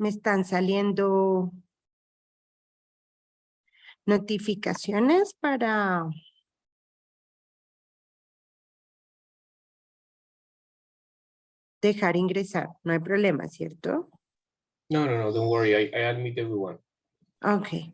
Me están saliendo notificaciones para dejar ingresar. No hay problema, ¿cierto? No, don't worry. I admit everyone. Okay.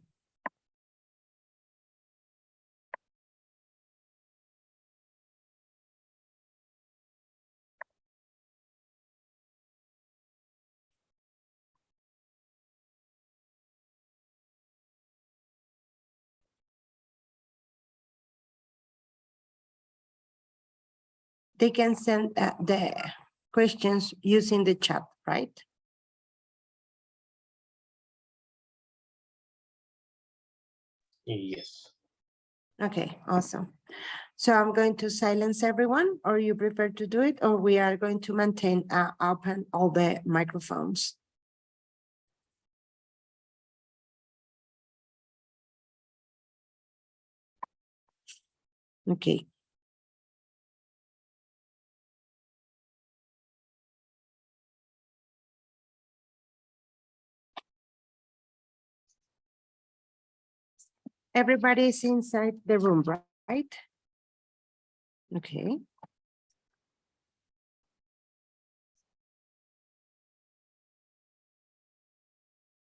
They can send the questions using the chat, right? Yes. Okay, awesome. So I'm going to silence everyone, or you prefer to do it, or we are going to maintain open all the microphones. Okay. Everybody is inside the room, right? Okay.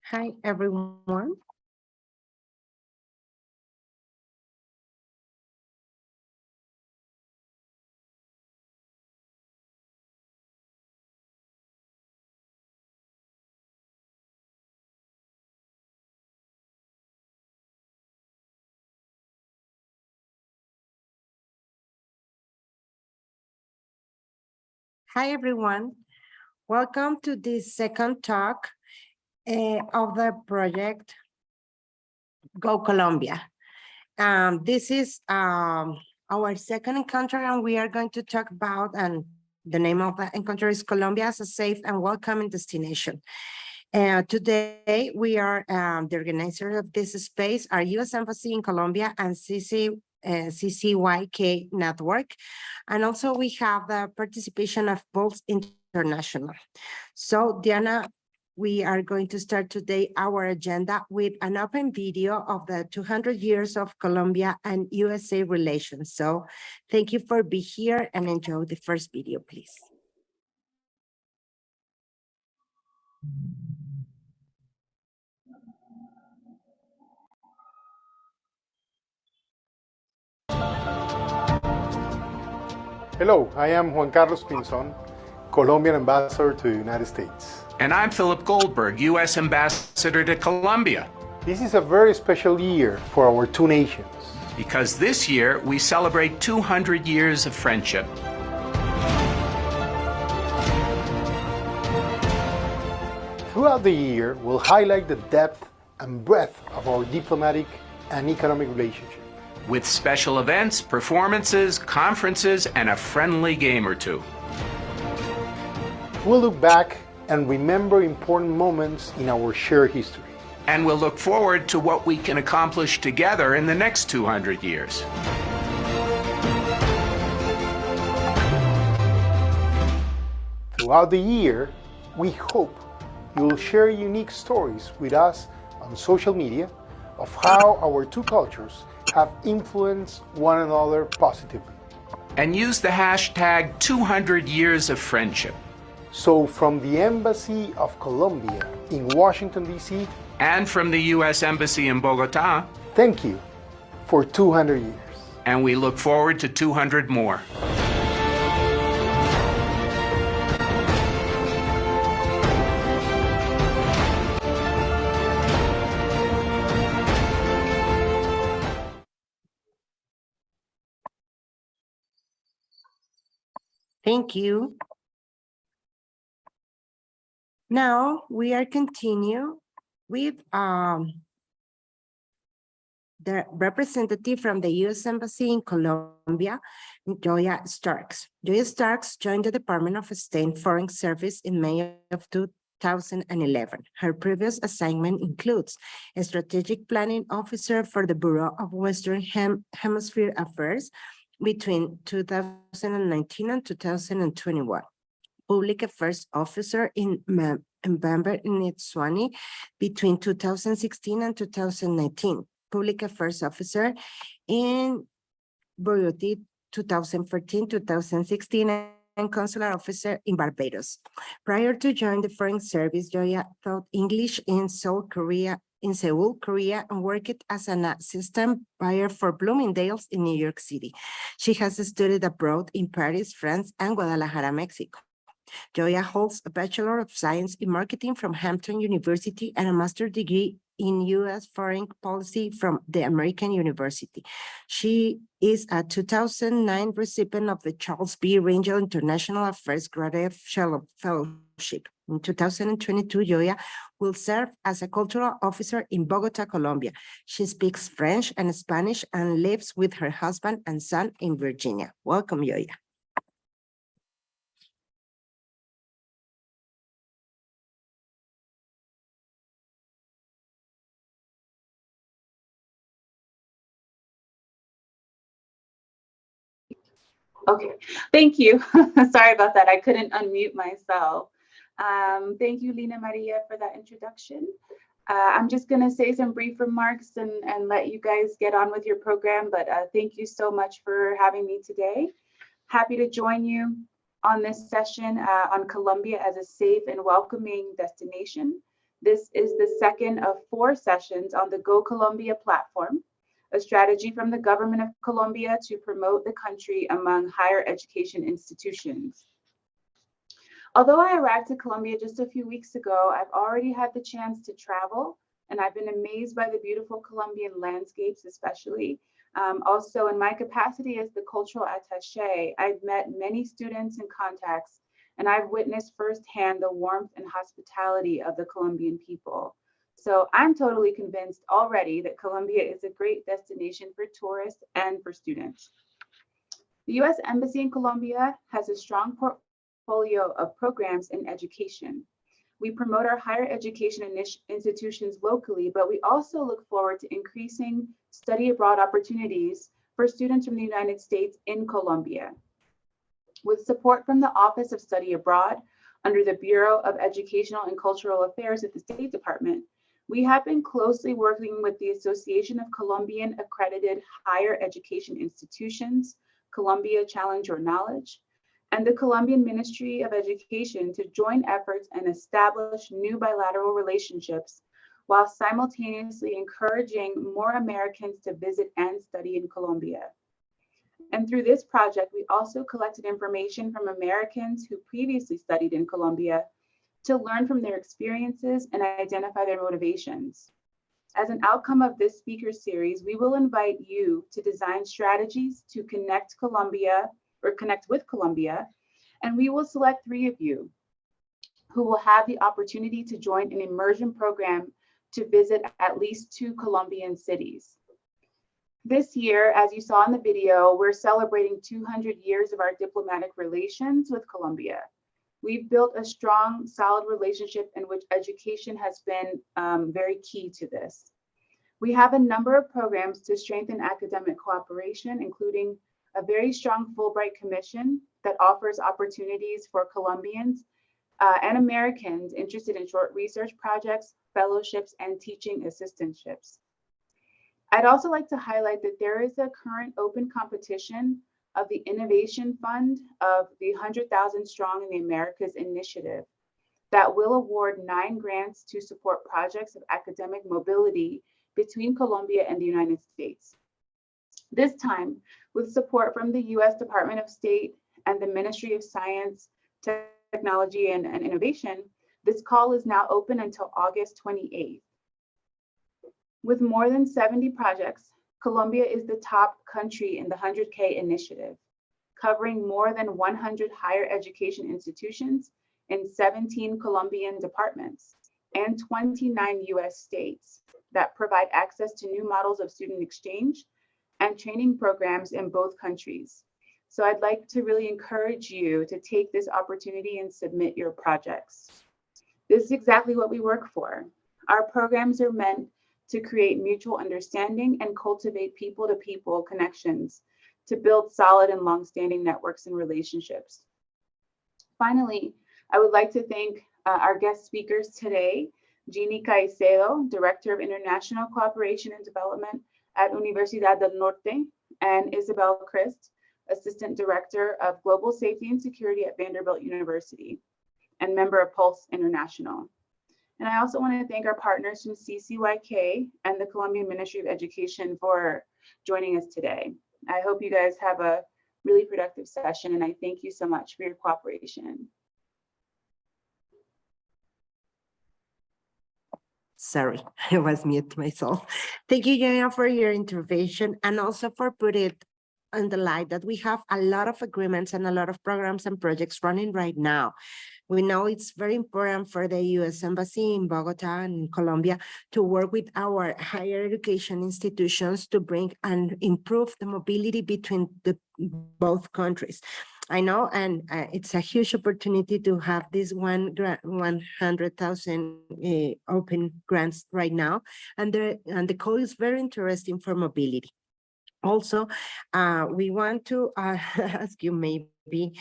Hi, everyone. Hi, everyone. Welcome to this second talk of the project Go Colombia. This is our second encounter, and we are going to talk about, and the name of the encounter is Colombia as a safe and welcoming destination. Today, we are the organizer of this space, our U.S. Embassy in Colombia and CCYK network. And also we have the participation of Pulse International. So Diana, we are going to start today our agenda with an open video of the 200 years of Colombia and USA relations. So thank you for being here and enjoy the first video, please. Hello, I am Juan Carlos Pinzon, Colombian ambassador to the United States. And I'm Philip Goldberg, U.S. Ambassador to Colombia. This is a very special year for our two nations. Because this year we celebrate 200 years of friendship. Throughout the year, we'll highlight the depth and breadth of our diplomatic and economic relationship. With special events, performances, conferences, and a friendly game or two. We'll look back and remember important moments in our shared history. And we'll look forward to what we can accomplish together in the next 200 years. Throughout the year, we hope you'll share unique stories with us on social media of how our two cultures have influenced one another positively. And use the hashtag 200 years of friendship. So from the Embassy of Colombia in Washington, D.C. and from the U.S. Embassy in Bogota, thank you for 200 years. And we look forward to 200 more. Thank you. Now we are continue with the representative from the U.S. Embassy in Colombia, Joya Starks. Joya Starks joined the Department of State Foreign Service in May of 2011. Her previous assignment includes a strategic planning officer for the Bureau of Western Hemisphere Affairs between 2019 and 2021. Public Affairs Officer in November in Itswani between 2016 and 2019, public affairs officer in Burundi 2014, 2016, and consular officer in Barbados. Prior to joining the foreign service, Joya taught English in Seoul, Korea, and worked as an assistant buyer for Bloomingdale's in New York City. She has studied abroad in Paris, France, and Guadalajara, Mexico. Joya holds a Bachelor of Science in Marketing from Hampton University and a master's degree in U.S. Foreign Policy from the American University. She is a 2009 recipient of the Charles B. Rangel International Affairs Graduate Fellowship. In 2022, Joya will serve as a cultural officer in Bogota, Colombia. She speaks French and Spanish and lives with her husband and son in Virginia. Welcome, Joya. Okay, thank you. Sorry about that. I couldn't unmute myself. Thank you, Lina Maria, for that introduction. I'm just going to say some brief remarks and let you guys get on with your program, but thank you so much for having me today. Happy to join you on this session on Colombia as a safe and welcoming destination. This is the second of 4 sessions on the Go Colombia platform, a strategy from the government of Colombia to promote the country among higher education institutions. Although I arrived to Colombia just a few weeks ago, I've already had the chance to travel, and I've been amazed by the beautiful Colombian landscapes, especially. Also, in my capacity as the cultural attaché, I've met many students and contacts, and I've witnessed firsthand the warmth and hospitality of the Colombian people. So I'm totally convinced already that Colombia is a great destination for tourists and for students. The U.S. Embassy in Colombia has a strong portfolio of programs in education. We promote our higher education institutions locally, but we also look forward to increasing study abroad opportunities for students from the United States in Colombia. With support from the Office of Study Abroad under the Bureau of Educational and Cultural Affairs at the State Department, we have been closely working with the Association of Colombian Accredited Higher Education Institutions, Colombia Challenge Your Knowledge, and the Colombian Ministry of Education to join efforts and establish new bilateral relationships while simultaneously encouraging more Americans to visit and study in Colombia. And through this project, we also collected information from Americans who previously studied in Colombia to learn from their experiences and identify their motivations. As an outcome of this speaker series, we will invite you to design strategies to connect with Colombia, and we will select 3 of you who will have the opportunity to join an immersion program to visit at least 2 Colombian cities. This year, as you saw in the video, we're celebrating 200 years of our diplomatic relations with Colombia. We've built a strong, solid relationship in which education has been very key to this. We have a number of programs to strengthen academic cooperation, including a very strong Fulbright Commission that offers opportunities for Colombians and Americans interested in short research projects, fellowships, and teaching assistantships. I'd also like to highlight that there is a current open competition of the Innovation Fund of the 100,000 Strong in the Americas initiative that will award 9 grants to support projects of academic mobility between Colombia and the United States. This time, with support from the U.S. Department of State and the Ministry of Science, Technology, and Innovation, this call is now open until August 28th. With more than 70 projects, Colombia is the top country in the 100K initiative, covering more than 100 higher education institutions in 17 Colombian departments and 29 US states that provide access to new models of student exchange and training programs in both countries. So I'd like to really encourage you to take this opportunity and submit your projects. This is exactly what we work for. Our programs are meant to create mutual understanding and cultivate people-to-people connections to build solid and long-standing networks and relationships. Finally, I would like to thank Our guest speakers today, Jeannie Caicedo, Director of International Cooperation and Development at Universidad del Norte, and Isabel Christ, Assistant Director of Global Safety and Security at Vanderbilt University and member of Pulse International. And I also want to thank our partners from CCYK and the Colombian Ministry of Education for joining us today. I hope you guys have a really productive session, and I thank you so much for your cooperation. Sorry, I was mute myself. Thank you, Joanna, for your intervention and also for putting it on the light that we have a lot of agreements and a lot of programs and projects running right now. We know it's very important for the U.S. Embassy in Bogota and Colombia to work with our higher education institutions to bring and improve the mobility between both countries. I know, and it's a huge opportunity to have this 100,000 open grants right now, and the call is very interesting for mobility. Also, we want to ask you maybe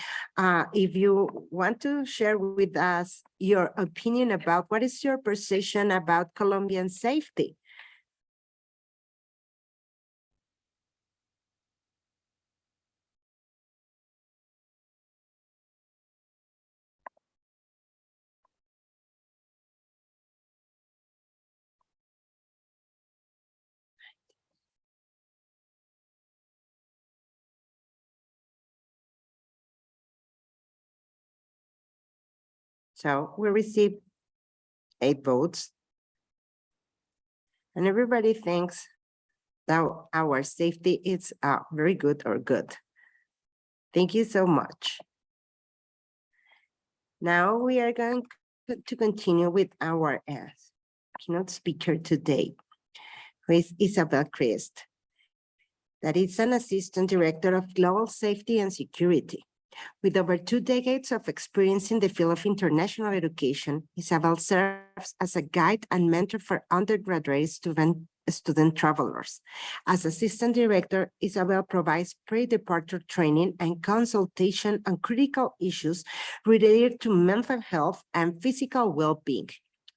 if you want to share with us your opinion about what is your perception about Colombian safety. So we received 8 votes. And everybody thinks that our safety is very good or good. Thank you so much. Now we are going to continue with our keynote speaker today, who is Isabel Christ, that is an Assistant Director of Global Safety and Security. With over 2 decades of experience in the field of international education, Isabel serves as a guide and mentor for undergraduate student travelers. As Assistant Director, Isabel provides pre-departure training and consultation on critical issues related to mental health and physical well-being.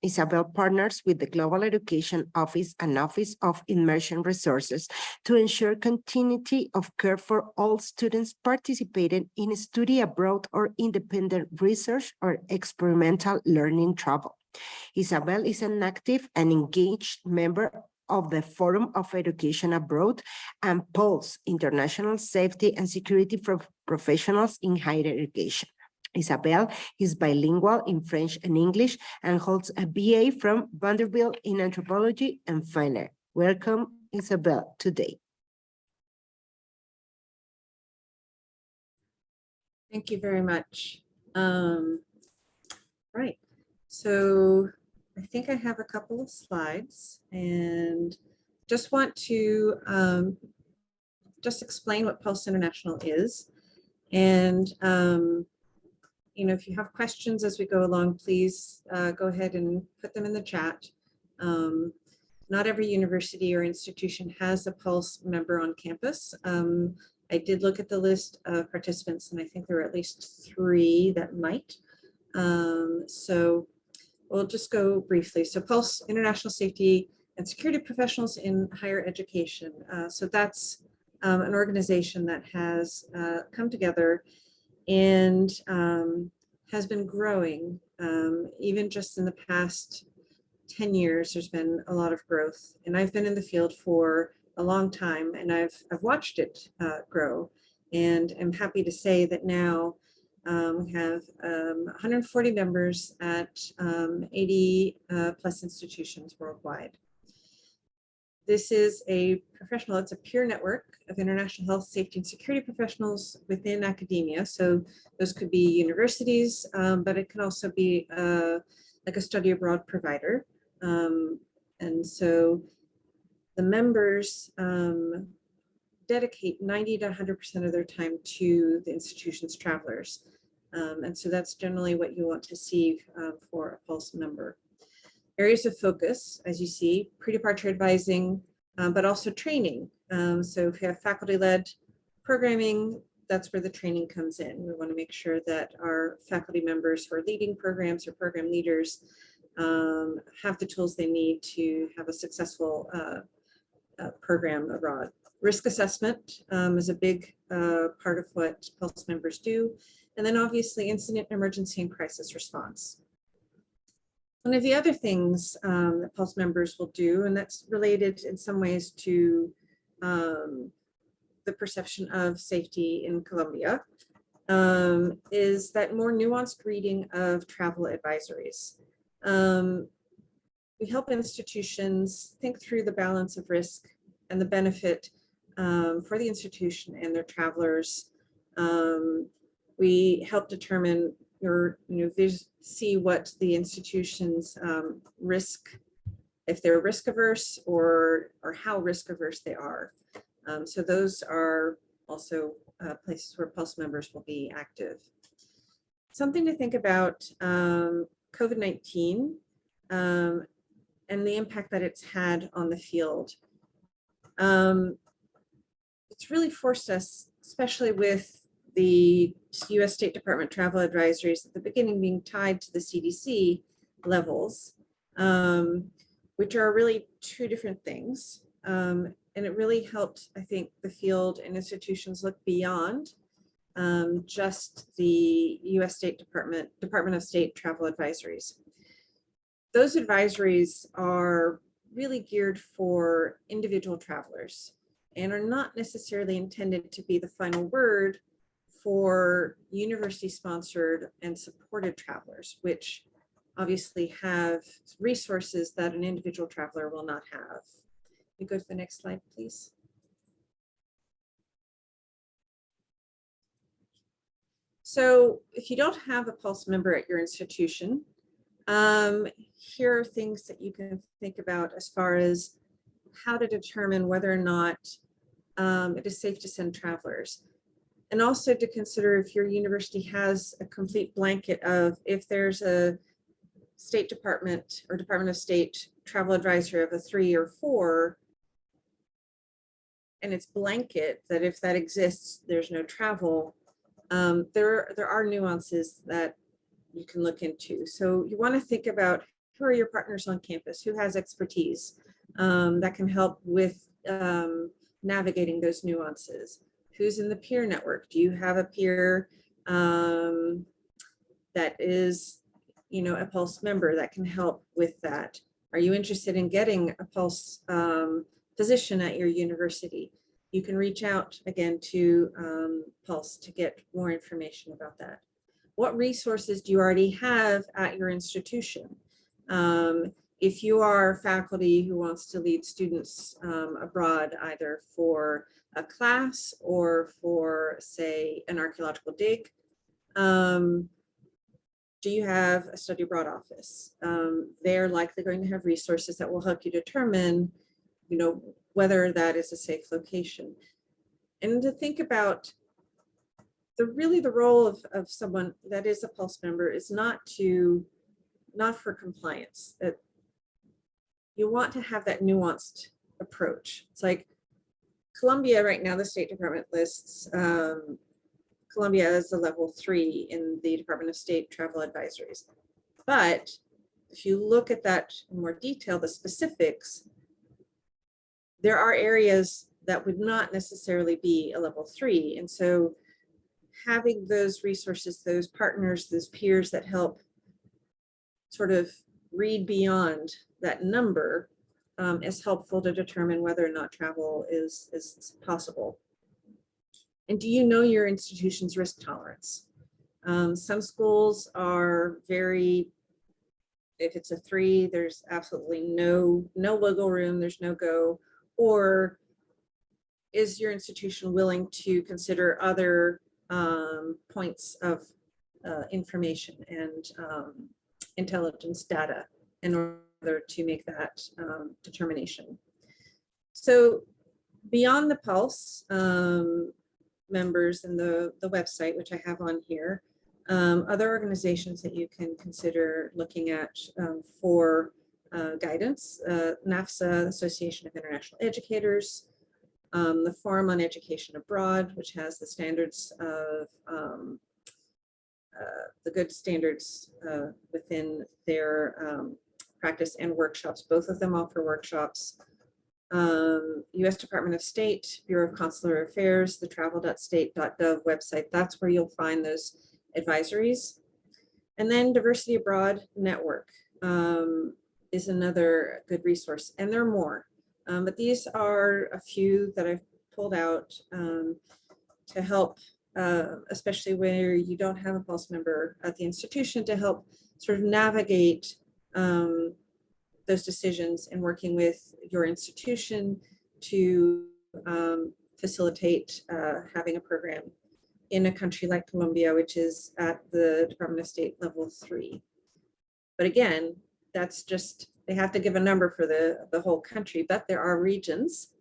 Isabel partners with the Global Education Office and Office of Immersion Resources to ensure continuity of care for all students participating in study abroad or independent research or experimental learning travel. Isabel is an active and engaged member of the Forum of Education Abroad and Pulse International Safety and Security for Professionals in Higher Education. Isabel is bilingual in French and English and holds a BA from Vanderbilt in Anthropology and Fine Art. Welcome, Isabel, today. Thank you very much. Right, so I think I have a couple of slides and just want to just explain what Pulse International is. And you know, if you have questions as we go along, please go ahead and put them in the chat. Not every university or institution has a Pulse member on campus. I did look at the list of participants, and I think there are at least 3 that might. So we'll just go briefly. So Pulse International Safety and Security Professionals in Higher Education. So that's an organization that has come together and has been growing. Even just in the past 10 years, there's been a lot of growth. And I've been in the field for a long time, and I've watched it grow. And I'm happy to say that now we have 140 members at 80 plus institutions worldwide. This is a professional, it's a peer network of international health, safety, and security professionals within academia. So those could be universities, but it can also be like a study abroad provider. And so the members dedicate 90 to 100% of their time to the institution's travelers. And so that's generally what you want to see for a Pulse member. Areas of focus, as you see, pre-departure advising, but also training. So if you have faculty-led programming, that's where the training comes in. We want to make sure that our faculty members who are leading programs or program leaders have the tools they need to have a successful program abroad. Risk assessment is a big part of what Pulse members do. And then obviously incident, emergency, and crisis response. One of the other things that Pulse members will do, and that's related in some ways to the perception of safety in Colombia, is that more nuanced reading of travel advisories. We help institutions think through the balance of risk and the benefit for the institution and their travelers. We help determine or see what the institution's risk, if they're risk averse or how risk averse they are. So those are also places where Pulse members will be active. Something to think about COVID-19 and the impact that it's had on the field. It's really forced us, especially with the US State Department travel advisories at the beginning being tied to the CDC levels, which are really two different things. And it really helped, I think, the field and institutions look beyond just the US State Department of State travel advisories. Those advisories are really geared for individual travelers and are not necessarily intended to be the final word for university-sponsored and supported travelers, which obviously have resources that an individual traveler will not have. You go to the next slide, please. So if you don't have a Pulse member at your institution, here are things that you can think about as far as how to determine whether or not it is safe to send travelers. And also to consider if your university has a complete blanket of, if there's a State Department or Department of State travel advisory of a 3 or 4, and it's blanket, that if that exists, there's no travel. There are nuances that you can look into. So you want to think about who are your partners on campus, who has expertise that can help with navigating those nuances. Who's in the peer network? Do you have a peer that is, a Pulse member that can help with that? Are you interested in getting a Pulse position at your university? You can reach out again to Pulse to get more information about that. What resources do you already have at your institution? If you are faculty who wants to lead students abroad, either for a class or for, say, an archaeological dig, do you have a study abroad office? They're likely going to have resources that will help you determine, whether that is a safe location. And to think about the role of someone that is a Pulse member is not for compliance. That you want to have that nuanced approach. It's like Colombia right now, the State Department lists Colombia as a level 3 in the Department of State travel advisories. But if you look at that in more detail, the specifics, there are areas that would not necessarily be a level 3. And so having those resources, those partners, those peers that help sort of read beyond that number is helpful to determine whether or not travel is possible. And do you know your institution's risk tolerance? Some schools are very, if it's a 3, there's absolutely no wiggle room, there's no go. Or is your institution willing to consider other points of information and intelligence data in order to make that determination? So beyond the Pulse members and the website, which I have on here, other organizations that you can consider looking at for guidance, NAFSA, Association of International Educators, the Forum on Education Abroad, which has the standards of the good standards within their practice and workshops. Both of them offer workshops. U.S. Department of State, Bureau of Consular Affairs, the travel.state.gov website. That's where you'll find those advisories. And then Diversity Abroad Network is another good resource, and there are more. But these are a few that I've pulled out to help, especially where you don't have a Pulse member at the institution, to help sort of navigate those decisions and working with your institution to facilitate having a program in a country like Colombia, which is at the Department of State level 3. But again, that's just, they have to give a number for the whole country, but there are regions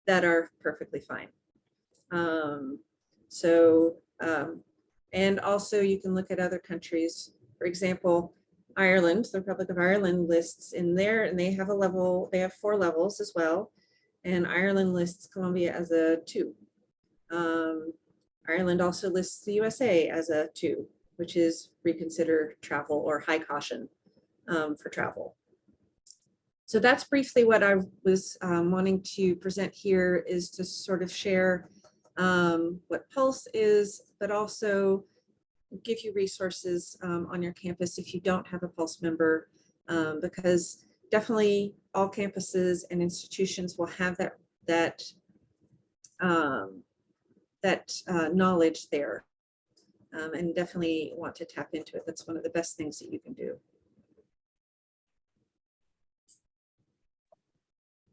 that are perfectly fine. And also you can look at other countries. For example, Ireland, the Republic of Ireland lists in there, and they have a level, they have 4 levels as well. And Ireland lists Colombia as a 2. Ireland also lists the USA as a 2, which is reconsider travel or high caution for travel. So that's briefly what I was wanting to present here, is to sort of share what Pulse is, but also give you resources on your campus if you don't have a Pulse member, because definitely all campuses and institutions will have that knowledge there, and definitely want to tap into it. That's one of the best things that you can do.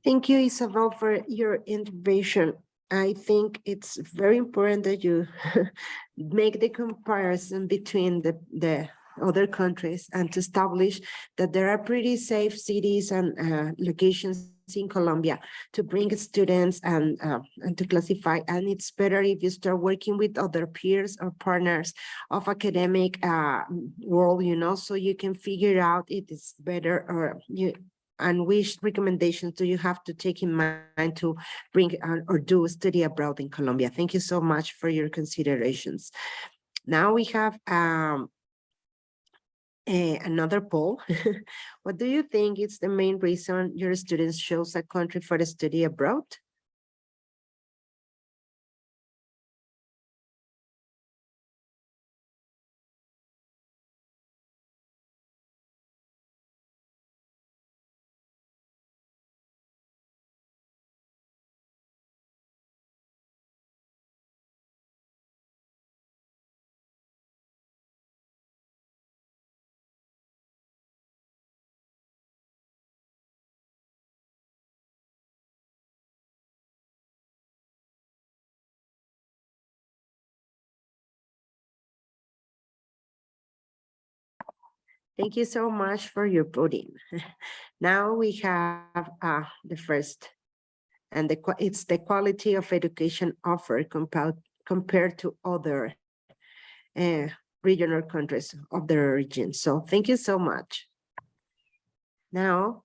Thank you, Isabel, for your intervention. I think it's very important that you make the comparison between the other countries and to establish that there are pretty safe cities and locations in Colombia to bring students and to classify. And it's better if you start working with other peers or partners of academic world, you know, so you can figure out it is better, or you, and which recommendations do you have to take in mind to bring or do study abroad in Colombia. Thank you so much for your considerations. Now we have another poll. What do you think is the main reason your students chose a country for a study abroad? Thank you so much for your voting. Now we have the first, and it's the quality of education offered compared to other regional countries of the region. So thank you so much. Now,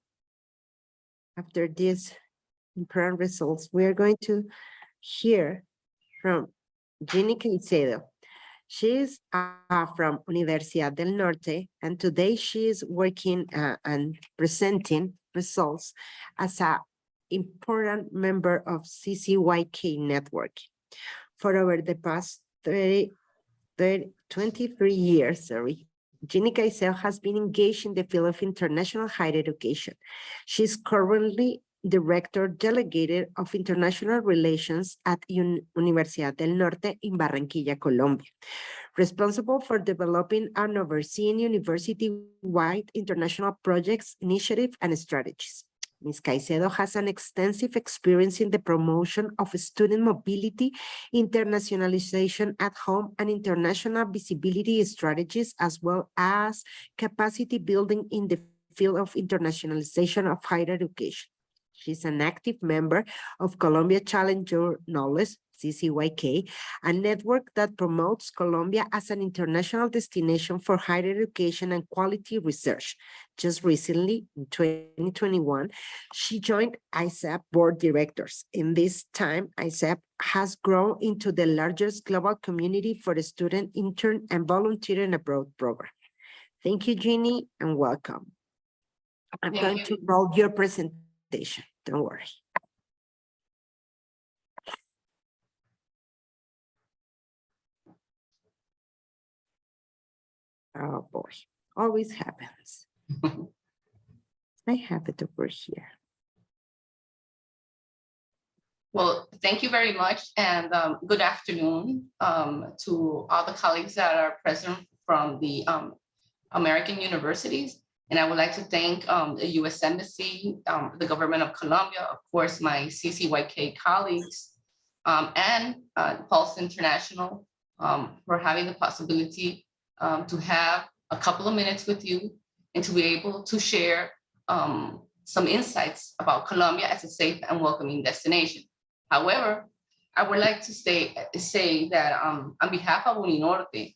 after these important results, we are going to hear from Ginny Caicedo. She is from Universidad del Norte, and today she is working and presenting results as an important member of CCYK network. For over the past 23 years, Ginny Caicedo has been engaged in the field of international higher education. She is currently Director Delegated of International Relations at Universidad del Norte in Barranquilla, Colombia, responsible for developing and overseeing university-wide international projects, initiatives, and strategies. Ms. Caicedo has an extensive experience in the promotion of student mobility, internationalization at home, and international visibility strategies, as well as capacity building in the field of internationalization of higher education. She's an active member of Colombia Challenger Knowledge CCYK, a network that promotes Colombia as an international destination for higher education and quality research. Just recently, in 2021, she joined ISAP board directors. In this time, ISAP has grown into the largest global community for the student, intern, and volunteering abroad program. Thank you, Jeannie, and welcome. I'm going to roll your presentation. Don't worry. Oh boy, always happens. I have it over here. Well, thank you very much, and good afternoon to all the colleagues that are present from the American universities. And I would like to thank the U.S. Embassy, the government of Colombia, of course, my CCYK colleagues, and Pulse International for having the possibility to have a couple of minutes with you and to be able to share some insights about Colombia as a safe and welcoming destination. However, I would like to say that on behalf of Uninorte,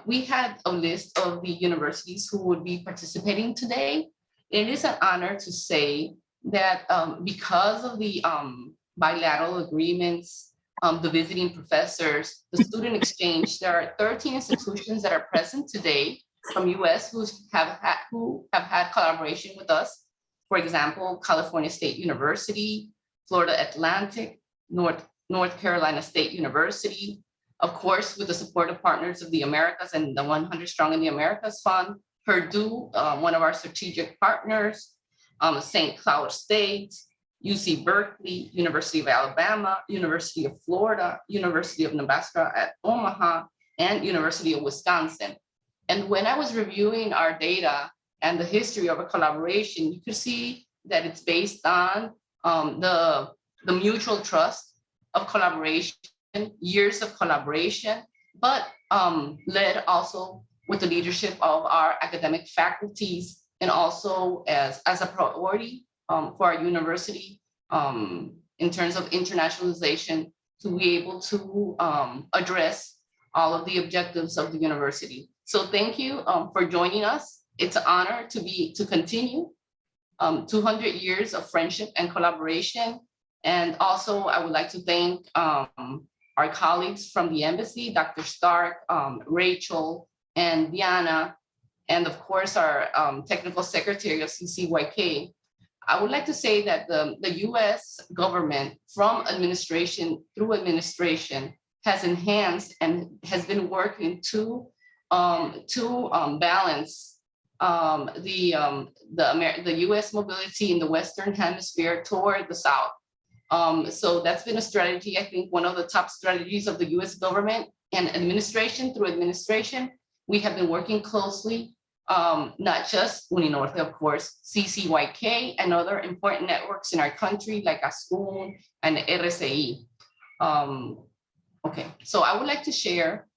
we had a list of the universities who would be participating today. It is an honor to say that because of the bilateral agreements, the visiting professors, the student exchange, there are 13 institutions that are present today from US who have had collaboration with us. For example, California State University, Florida Atlantic, North Carolina State University, of course, with the support of Partners of the Americas and the 100 Strong in the Americas Fund, Purdue, one of our strategic partners, St. Cloud State, UC Berkeley, University of Alabama, University of Florida, University of Nebraska at Omaha, and University of Wisconsin. And when I was reviewing our data and the history of a collaboration, you could see that it's based on the mutual trust of collaboration, years of collaboration, but led also with the leadership of our academic faculties and also as a priority for our university in terms of internationalization to be able to address all of the objectives of the university. So thank you for joining us. It's an honor to continue 200 years of friendship and collaboration. And also I would like to thank our colleagues from the embassy, Dr. Stark, Rachel, and Diana, and of course our technical secretary of CCYK. I would like to say that the US government from administration through administration has enhanced and has been working to balance the US mobility in the Western Hemisphere toward the South. So that's been a strategy, I think one of the top strategies of the US government and administration through administration. We have been working closely, not just Uninorte, of course, CCYK and other important networks in our country like ASCUN and RCI. Okay, so I would like to share,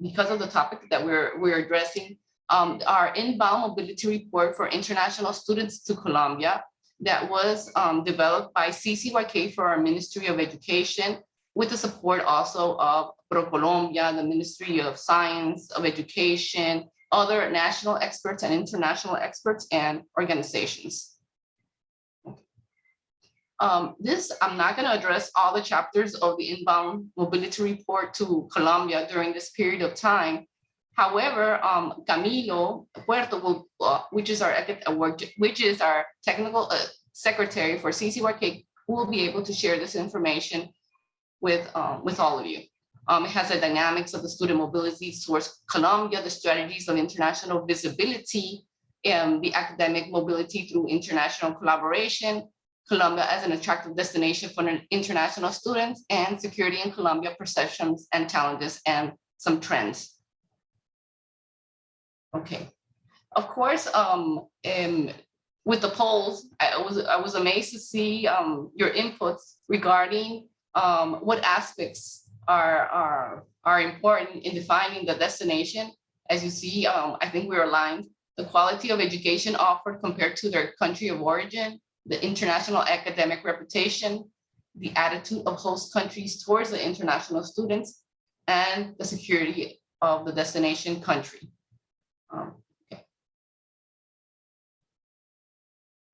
because of the topic that we're addressing, our inbound mobility report for international students to Colombia that was developed by CCYK for our Ministry of Education with the support also of PROCOLOMBIA, the Ministry of Science, of Education, other national experts and international experts and organizations. I'm not going to address all the chapters of the inbound mobility report to Colombia during this period of time. However, Camilo Puerto, which is our technical secretary for CCYK, will be able to share this information with all of you. It has the dynamics of the student mobility towards Colombia, the strategies of international visibility, and the academic mobility through international collaboration, Colombia as an attractive destination for international students, and security in Colombia, perceptions and challenges, and some trends. Okay, of course, with the polls, I was amazed to see your inputs regarding what aspects are important in defining the destination. As you see, I think we're aligned. The quality of education offered compared to their country of origin, the international academic reputation, the attitude of host countries towards the international students, and the security of the destination country.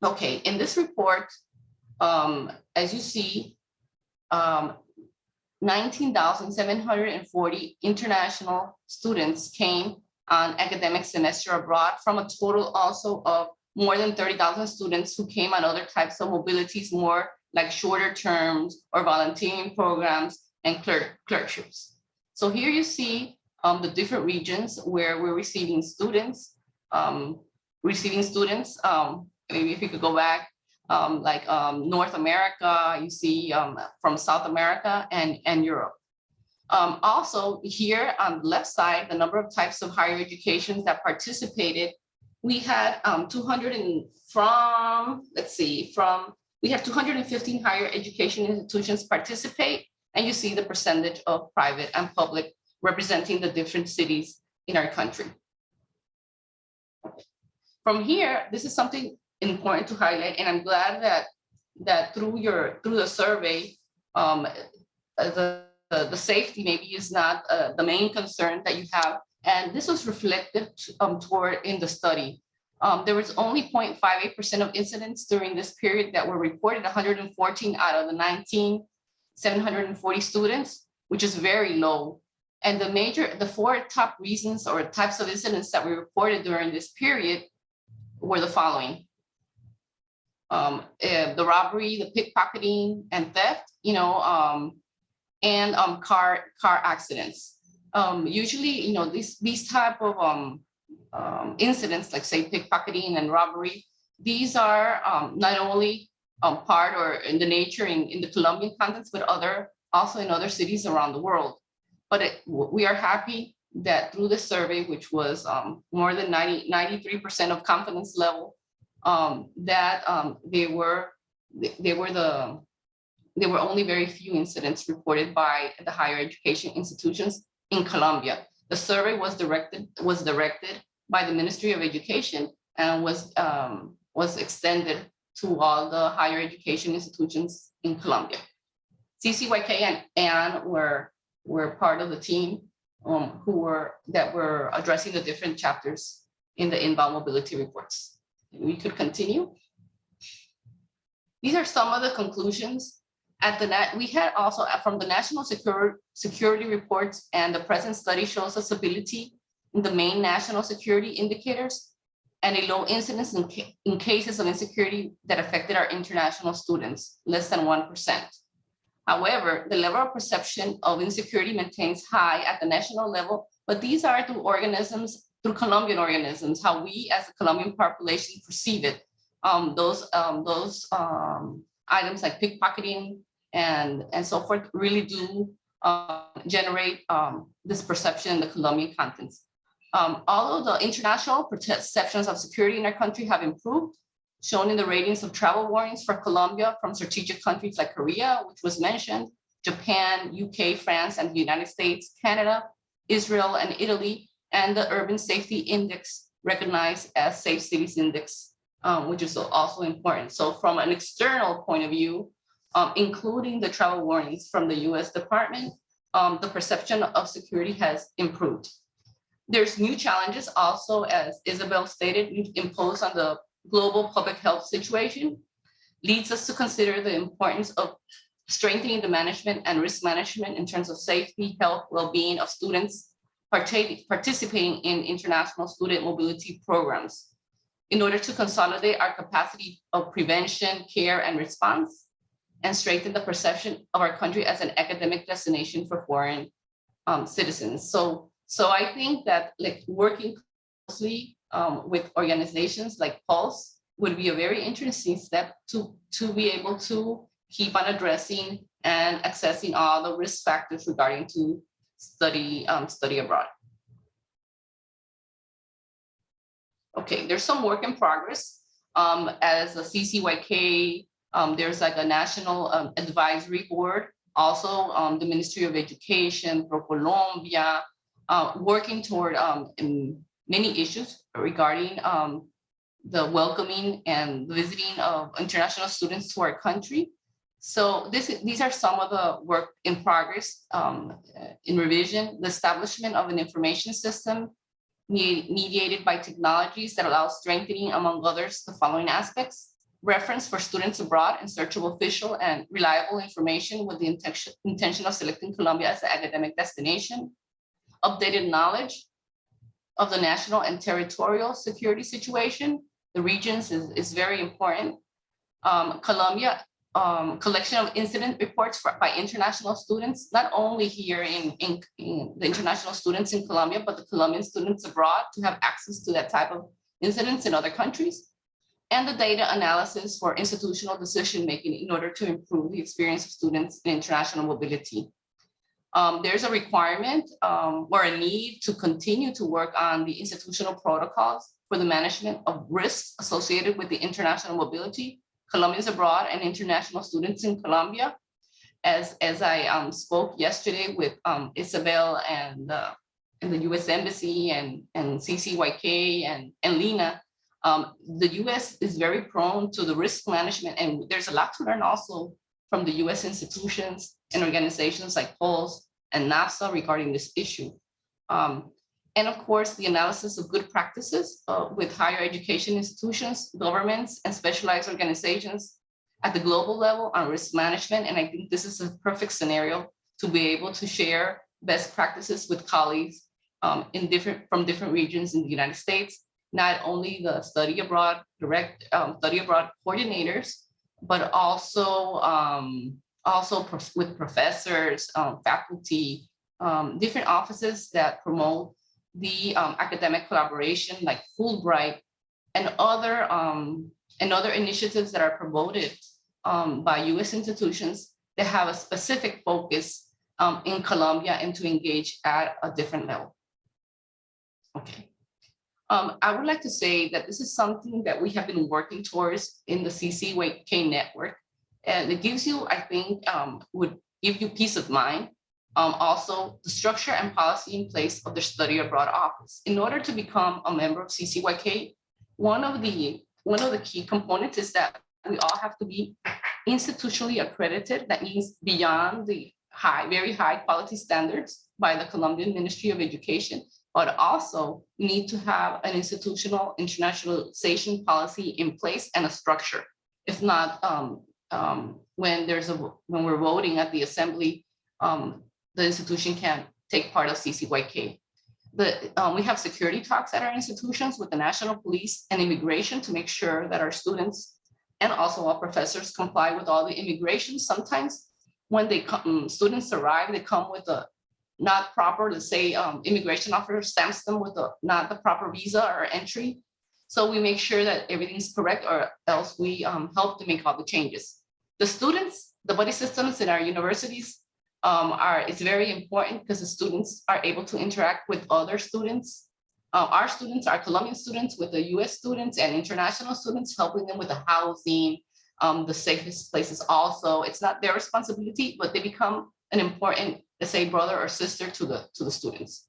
Okay, in this report, as you see, 19,740 international students came on academic semester abroad, from a total also of more than 30,000 students who came on other types of mobilities, more like shorter terms or volunteering programs and clerkships. So here you see the different regions where we're receiving students. Maybe if you could go back, North America, you see from South America and Europe. Also here on the left side, the number of types of higher education that participated, we had 215 higher education institutions participate, and you see the percentage of private and public representing the different cities in our country. From here, this is something important to highlight, and I'm glad that through the survey, the safety maybe is not the main concern that you have, and this was reflected toward in the study. There was only 0.58% of incidents during this period that were reported, 114 out of the 19,740 students, which is very low. And the four top reasons or types of incidents that were reported during this period were the following. The robbery, the pickpocketing and theft, and car accidents. Usually, these type of incidents, like say pickpocketing and robbery, these are not only part or in the nature in the Colombian contexts, but also in other cities around the world. But we are happy that through the survey, which was more than 93% of confidence level, that there were only very few incidents reported by the higher education institutions in Colombia. The survey was directed by the Ministry of Education and was extended to all the higher education institutions in Colombia. CCYK and Anne were part of the team that were addressing the different chapters in the inbound mobility reports. We could continue. These are some of the conclusions. We had also from the national security reports, and the present study shows a stability in the main national security indicators and a low incidence in cases of insecurity that affected our international students, less than 1%. However, the level of perception of insecurity maintains high at the national level, but these are through Colombian organisms, how we as a Colombian population perceive it. Those items like pickpocketing and so forth really do generate this perception in the Colombian contents. Although the international perceptions of security in our country have improved, shown in the ratings of travel warnings for Colombia from strategic countries like Korea, which was mentioned, Japan, UK, France, and the United States, Canada, Israel, and Italy, and the Urban Safety Index, recognized as Safe Cities Index, which is also important. So from an external point of view, including the travel warnings from the US Department, the perception of security has improved. There's new challenges also, as Isabel stated, imposed on the global public health situation, leads us to consider the importance of strengthening the management and risk management in terms of safety, health, well-being of students participating in international student mobility programs in order to consolidate our capacity of prevention, care, and response, and strengthen the perception of our country as an academic destination for foreign citizens. So I think that working closely with organizations like Pulse would be a very interesting step to be able to keep on addressing and accessing all the risk factors regarding to study abroad. Okay, there's some work in progress. As a CCYK, there's like a national advisory board, also the Ministry of Education, PROCOLOMBIA, working toward many issues regarding the welcoming and visiting of international students to our country. So these are some of the work in progress in revision: the establishment of an information system mediated by technologies that allow strengthening, among others, the following aspects: reference for students abroad and search of official and reliable information with the intention of selecting Colombia as an academic destination; updated knowledge of the national and territorial security situation. The regions is very important. Colombia, collection of incident reports by international students, not only here in the international students in Colombia, but the Colombian students abroad, to have access to that type of incidents in other countries. And the data analysis for institutional decision-making in order to improve the experience of students in international mobility. There's a requirement or a need to continue to work on the institutional protocols for the management of risks associated with the international mobility, Colombians abroad and international students in Colombia. As I spoke yesterday with Isabel and the US Embassy and CCYK and Lina, the US is very prone to the risk management, and there's a lot to learn also from the US institutions and organizations like POLS and NAFSA regarding this issue. And of course, the analysis of good practices with higher education institutions, governments, and specialized organizations at the global level on risk management. And I think this is a perfect scenario to be able to share best practices with colleagues from different regions in the United States, not only the study abroad, study abroad coordinators, but also with professors, faculty, different offices that promote the academic collaboration like Fulbright and other initiatives that are promoted by US institutions that have a specific focus in Colombia and to engage at a different level. Okay. I would like to say that this is something that we have been working towards in the CCYK network. And it gives you, I think, would give you peace of mind. Also, the structure and policy in place of the study abroad office. In order to become a member of CCYK, one of the key components is that we all have to be institutionally accredited. That means beyond the very high quality standards by the Colombian Ministry of Education, but also we need to have an institutional internationalization policy in place and a structure. If not, when we're voting at the assembly, the institution can't take part of CCYK. We have security talks at our institutions with the National Police and Immigration to make sure that our students and also our professors comply with all the immigration. Sometimes when students arrive, they come with a not proper, let's say, immigration officer stamps them with not the proper visa or entry. So we make sure that everything's correct, or else we help to make all the changes. The students, the buddy systems in our universities it's very important because the students are able to interact with other students. Our students are Colombian students with the US students and international students, helping them with the housing, the safest places also. It's not their responsibility, but they become an important, let's say, brother or sister to the students.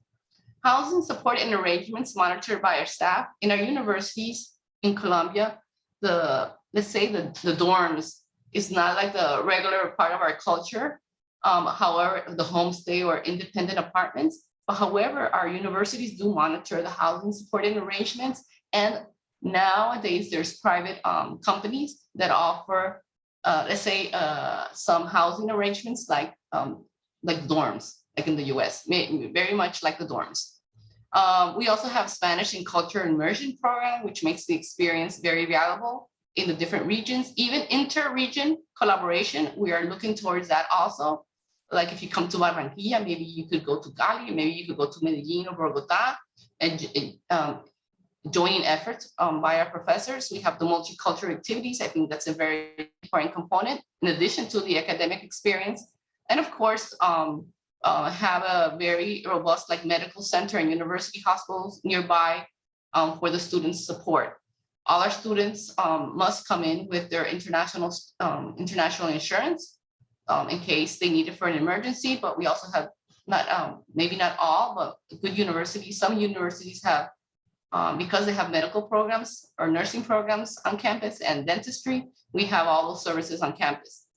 Housing support and arrangements monitored by our staff. In our universities in Colombia, let's say the dorms is not like the regular part of our culture. However, the homestay or independent apartments. But however, our universities do monitor the housing support and arrangements. And nowadays, there's private companies that offer, let's say, some housing arrangements like dorms, like in the US, very much like the dorms. We also have Spanish and culture immersion program, which makes the experience very valuable in the different regions. Even inter-region collaboration, we are looking towards that also. Like if you come to Barranquilla, maybe you could go to Cali, maybe you could go to Medellin or Bogota, and joining efforts by our professors. We have the multicultural activities. I think that's a very important component in addition to the academic experience. And of course, have a very robust medical center and university hospitals nearby for the students' support. All our students must come in with their international insurance in case they need it for an emergency, but we also have maybe not all, but good universities. Some universities have, because they have medical programs or nursing programs on campus and dentistry, we have all those services on campus.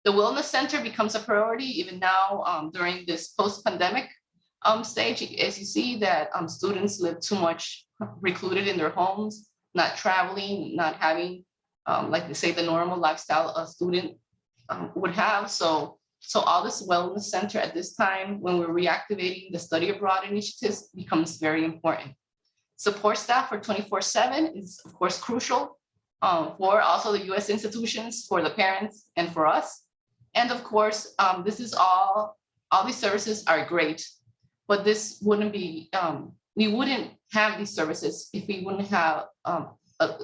The wellness center becomes a priority even now during this post-pandemic stage, as you see that students live too much recluded in their homes, not traveling, not having, like they say, the normal lifestyle a student would have. So all this wellness center at this time, when we're reactivating the study abroad initiatives, becomes very important. Support staff for 24/7 is of course crucial for also the US institutions, for the parents and for us. And of course, this is all these services are great, but this wouldn't be, we wouldn't have these services if we wouldn't have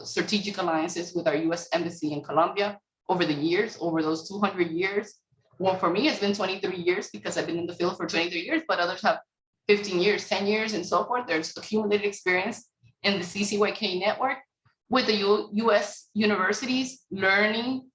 strategic alliances with our US Embassy in Colombia over the years, over those 200 years. Well, for me, it's been 23 years because I've been in the field for 23 years, but others have 15 years, 10 years, and so forth. There's accumulated experience in the CCYK network with the US universities, learning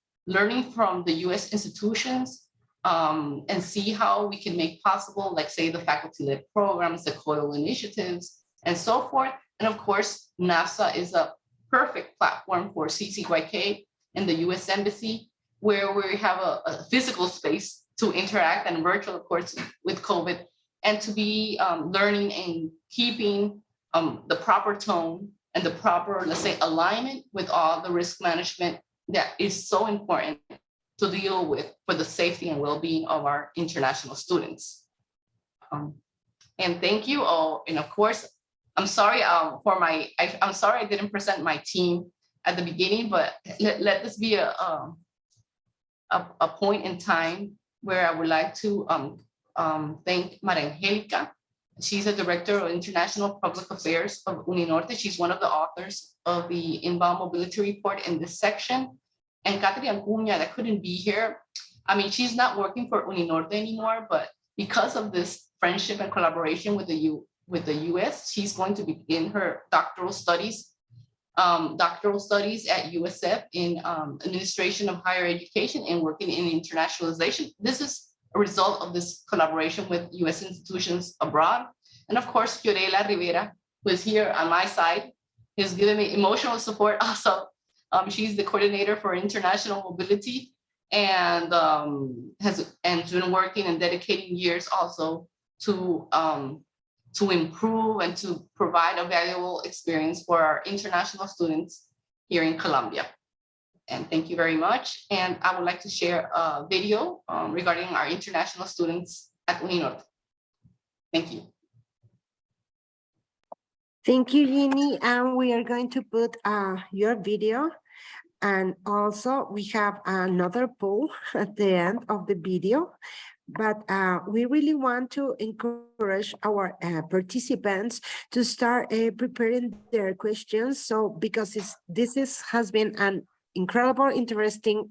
from the US institutions, and see how we can make possible, like say the faculty-led programs, the COIL initiatives, and so forth. And of course, NAFSA is a perfect platform for CCYK and the US Embassy, where we have a physical space to interact, and virtual, of course, with COVID, and to be learning and keeping the proper tone and the proper, let's say, alignment with all the risk management that is so important to deal with for the safety and well-being of our international students. And thank you all. And of course, I'm sorry I'm sorry I didn't present my team at the beginning, but let this be a point in time where I would like to thank Maria Angelica. She's the Director of International Public Affairs of Uninorte. She's one of the authors of the Inbound Mobility Report in this section. And Catherine Acuña, that couldn't be here. I mean, she's not working for Uninorte anymore, but because of this friendship and collaboration with the US, she's going to begin her doctoral studies at USF in administration of higher education and working in internationalization. This is a result of this collaboration with US institutions abroad. And of course, Fiorella Rivera, who is here on my side, has given me emotional support also. She's the coordinator for international mobility and has been working and dedicating years also to improve and to provide a valuable experience for our international students here in Colombia. And thank you very much. And I would like to share a video regarding our international students at Uninorte. Thank you. Thank you, Ginny. And we are going to put your video. And also we have another poll at the end of the video. But we really want to encourage our participants to start preparing their questions. So because this has been an incredible, interesting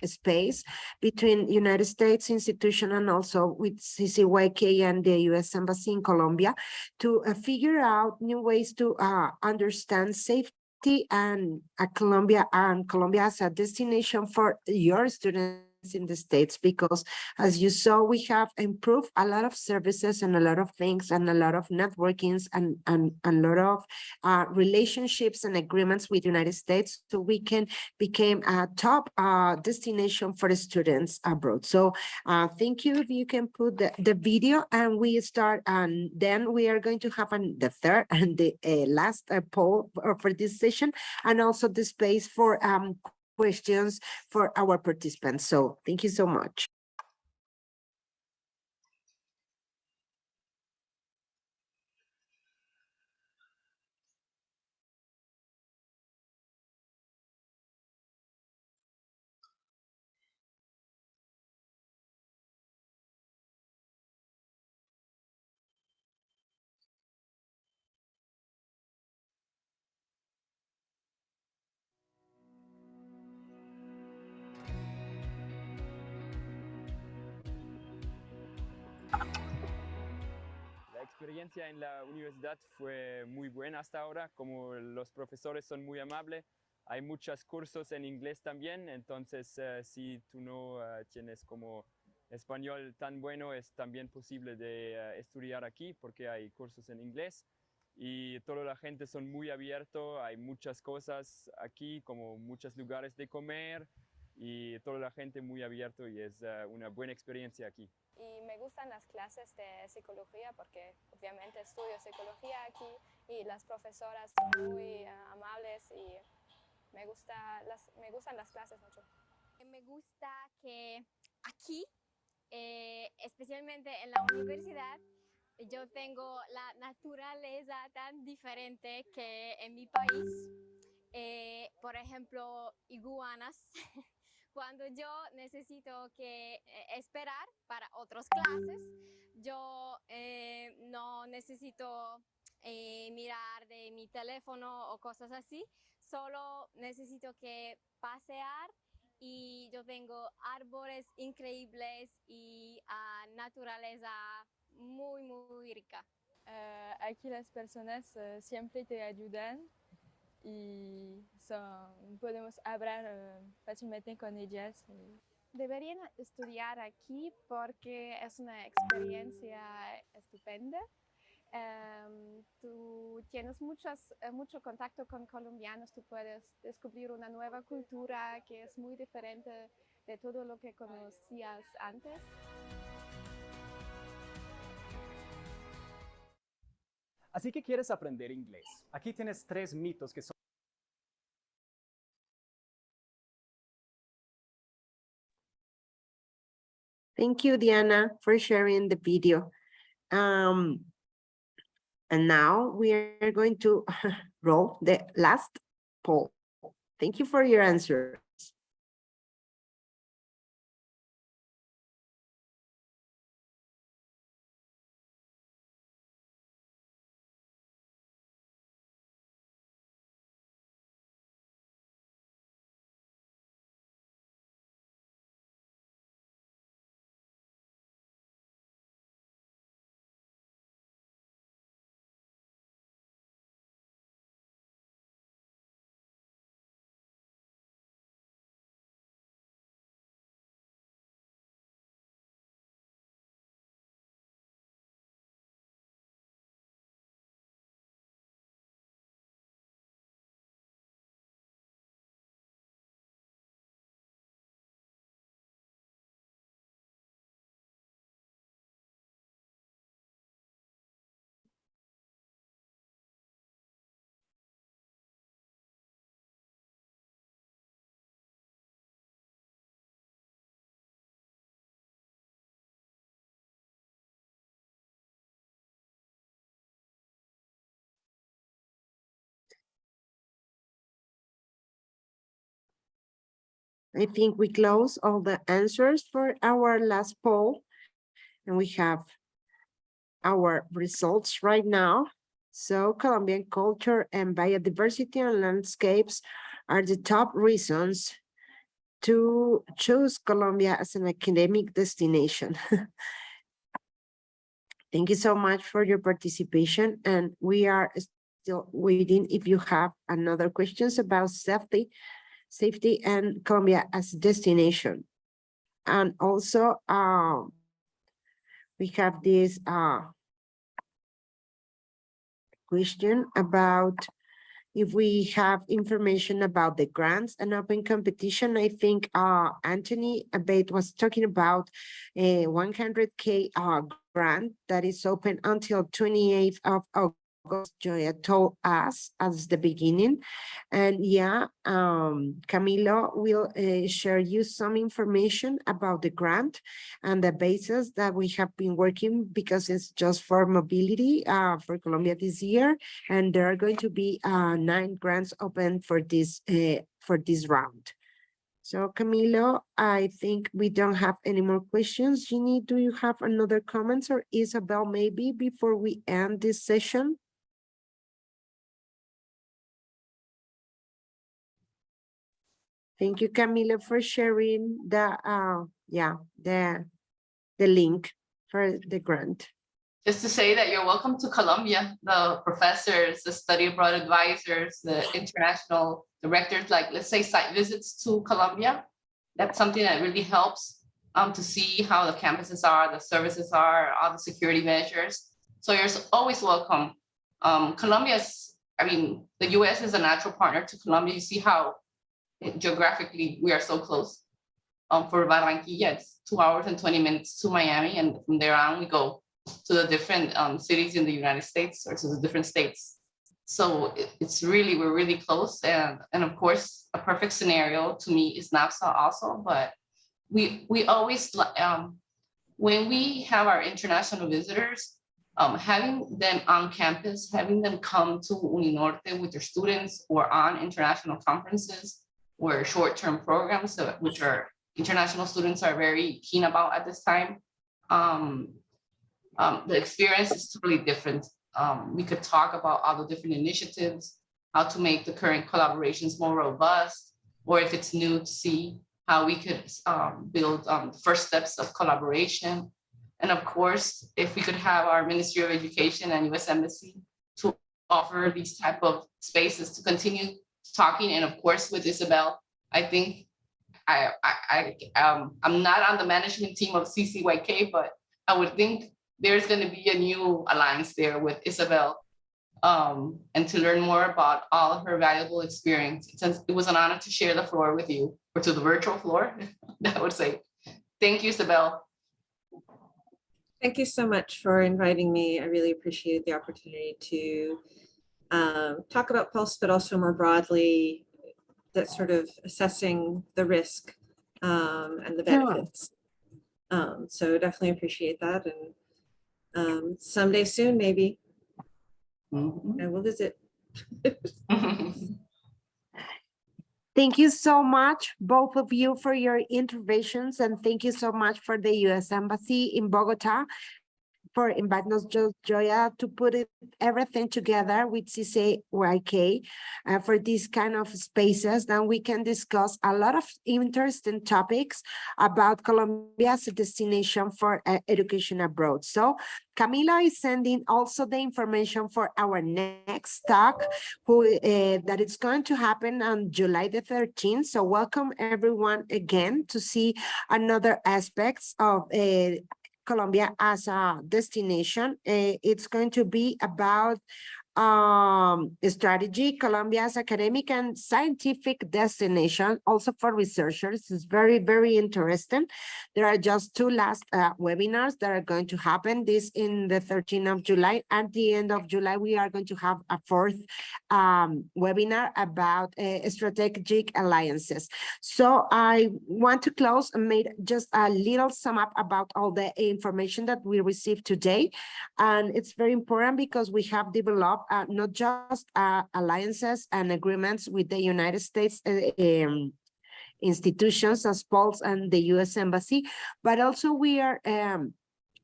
space between United States institution and also with CCYK and the US Embassy in Colombia to figure out new ways to understand safety and Colombia as a destination for your students in the States, because as you saw, we have improved a lot of services and a lot of things and a lot of networkings and a lot of relationships and agreements with United States, so we can become a top destination for the students abroad. So thank you. If you can put the video and we start, and then we are going to have the third and the last poll for this session, and also the space for questions for our participants. So thank you so much. La experiencia en la universidad fue muy buena hasta ahora, como los profesores son muy amables. Hay muchos cursos en inglés también, entonces si tú no tienes como español tan bueno, es también posible de estudiar aquí porque hay cursos en inglés. Y toda la gente son muy abiertos, hay muchas cosas aquí, como muchos lugares de comer, y toda la gente muy abierto y es una buena experiencia aquí. Y me gustan las clases de psicología porque obviamente estudio psicología aquí y las profesoras son muy amables y me gustan las clases mucho. Me gusta que aquí, especialmente en la universidad, yo tengo la naturaleza tan diferente que en mi país. Por ejemplo, iguanas. Cuando yo necesito esperar para otras clases, yo no necesito mirar de mi teléfono o cosas así, solo necesito que pasear y yo tengo árboles increíbles y naturaleza muy, muy rica. Aquí las personas siempre te ayudan y podemos hablar fácilmente con ellas. Deberían estudiar aquí porque es una experiencia estupenda. Tú tienes mucho contacto con colombianos, tú puedes descubrir una nueva cultura que es muy diferente de todo lo que conocías antes. Así que quieres aprender inglés. Aquí tienes 3 mitos que son... Thank you, Diana, for sharing the video. And now we are going to roll the last poll. Thank you for your answers. I think we close all the answers for our last poll, and we have our results right now. So Colombian culture and biodiversity and landscapes are the top reasons to choose Colombia as an academic destination. Thank you so much for your participation, and we are still waiting if you have another questions about safety and Colombia as a destination. And also we have this question about if we have information about the grants and open competition. I think Anthony Abate was talking about a 100K grant that is open until 28th of August. Joya told us as the beginning, and yeah, Camilo will share you some information about the grant and the basis that we have been working, because it's just for mobility for Colombia this year, and there are going to be 9 grants open for this round. So Camilo, I think we don't have any more questions. Jeannie, do you have another comments, or Isabel maybe before we end this session? Thank you, Camila, for sharing the link for the grant. Just to say that you're welcome to Colombia. The professors, the study abroad advisors, the international directors, like let's say site visits to Colombia. That's something that really helps to see how the campuses are, the services are, all the security measures. So you're always welcome. Colombia's, I mean, the US is a natural partner to Colombia. You see how geographically we are so close. For Barranquilla, it's 2 hours and 20 minutes to Miami, and from there on we go to the different cities in the United States or to the different states. So we're really close, and of course a perfect scenario to me is NAFSA also, but we always when we have our international visitors, having them on campus, having them come to Uninorte with their students or on international conferences or short-term programs, which our international students are very keen about at this time. The experience is totally different. We could talk about all the different initiatives, how to make the current collaborations more robust, or if it's new, to see how we could build the first steps of collaboration. And of course, if we could have our Ministry of Education and U.S. Embassy to offer these type of spaces to continue talking. And of course, with Isabel, I think I'm not on the management team of CCYK, but I would think there's going to be a new alliance there with Isabel, and to learn more about all her valuable experience. It was an honor to share the floor with you, or to the virtual floor, I would say. Thank you, Isabel. Thank you so much for inviting me. I really appreciate the opportunity to talk about Pulse, but also more broadly, that sort of assessing the risk and the benefits. So definitely appreciate that. And someday soon, maybe, I will visit. Thank you so much, both of you, for your interventions, and thank you so much for the U.S. Embassy in Bogota for inviting us, Joya, to put everything together with CCYK for these kind of spaces. Then we can discuss a lot of interesting topics about Colombia as a destination for education abroad. So Camila is sending also the information for our next talk, that is going to happen on July the 13th. So welcome everyone again to see another aspects of Colombia as a destination. It's going to be about strategy, Colombia's academic and scientific destination, also for researchers. It's very, very interesting. There are just two last webinars that are going to happen. This in the 13th of July. At the end of July, we are going to have a fourth webinar about strategic alliances. So I want to close and made just a little sum up about all the information that we received today. And it's very important because we have developed not just alliances and agreements with the United States institutions as Pulse and the U.S. Embassy, but also we are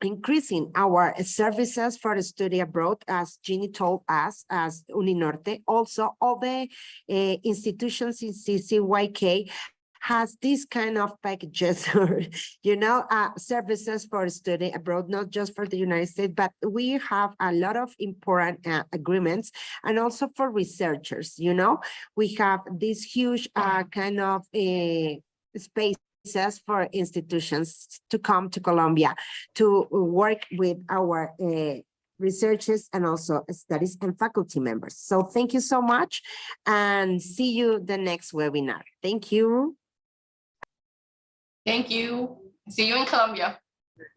increasing our services for study abroad, as Jeannie told us, as Uninorte. Also, all the institutions in CCYK has this kind of packages or, services for study abroad, not just for the United States, but we have a lot of important agreements, and also for researchers. We have this huge kind of spaces for institutions to come to Colombia to work with our researchers and also studies and faculty members. So thank you so much, and see you the next webinar. Thank you. Thank you. See you in Colombia.